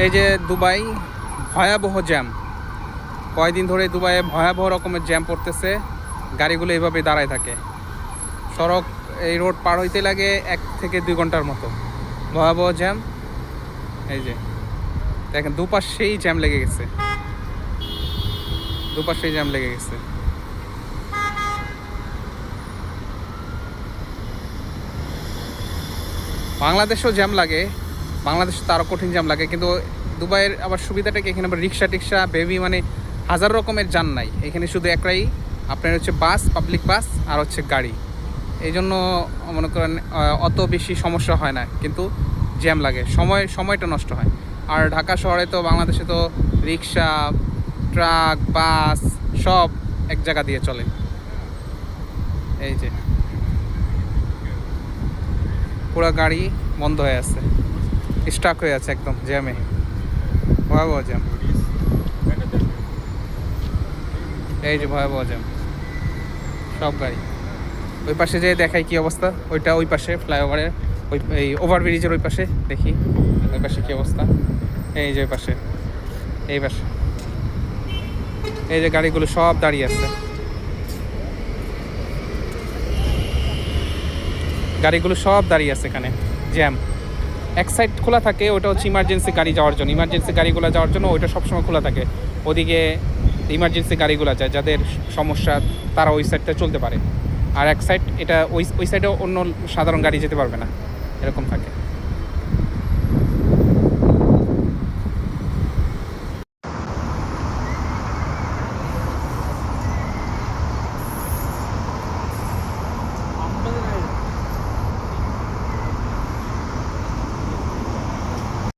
এই যে দুবাই ভয়াবহ জ্যাম, কয়দিন ধরে দুবাইয়ে ভয়াবহ রকমের জ্যাম পড়তেছে, গাড়িগুলো এইভাবে দাঁড়ায় থাকে। সড়ক এই রোড পার হইতে লাগে 1 থেকে 2 ঘন্টার মতো, ভয়াবহ জ্যাম। এই যে দেখেন দুপাশেই জ্যাম লেগে গেছে, দুপাশেই জ্যাম লেগে গেছে। বাংলাদেশেও জ্যাম লাগে, বাংলাদেশে তো আরও কঠিন জ্যাম লাগে, কিন্তু দুবাইয়ের আবার সুবিধাটা কি, এখানে আবার রিক্সা টিক্সা বেবি মানে হাজার রকমের যান নাই, এখানে শুধু একটাই আপনার হচ্ছে বাস, পাবলিক বাস আর হচ্ছে গাড়ি। এই জন্য মনে করেন অত বেশি সমস্যা হয় না, কিন্তু জ্যাম লাগে, সময়টা নষ্ট হয়। আর ঢাকা শহরে তো, বাংলাদেশে তো রিক্সা, ট্রাক, বাস সব এক জায়গা দিয়ে চলে। এই যে পুরো গাড়ি বন্ধ হয়ে আছে, স্টাক হয়ে আছে একদম জ্যামে, ভয়াবহ জ্যাম। এই যে ভয়াবহ জ্যাম, সব গাড়ি। ওই পাশে যে দেখাই কি অবস্থা, ওইটা ওই পাশে ফ্লাইওভারের ওই এই ওভারব্রিজের ওই পাশে দেখি ওই পাশে কী অবস্থা। এই যে ওই পাশে, এই পাশে এই যে গাড়িগুলো সব দাঁড়িয়ে আছে, গাড়িগুলো সব দাঁড়িয়ে আছে এখানে, জ্যাম। এক সাইড খোলা থাকে, ওটা হচ্ছে ইমার্জেন্সি গাড়ি যাওয়ার জন্য, ইমার্জেন্সি গাড়িগুলো যাওয়ার জন্য ওইটা সবসময় খোলা থাকে। ওদিকে ইমার্জেন্সি গাড়িগুলো যায়, যাদের সমস্যা তারা ওই সাইডটা চলতে পারে। আর এক সাইড, এটা ওই সাইডে অন্য সাধারণ গাড়ি যেতে পারবে না, এরকম থাকে।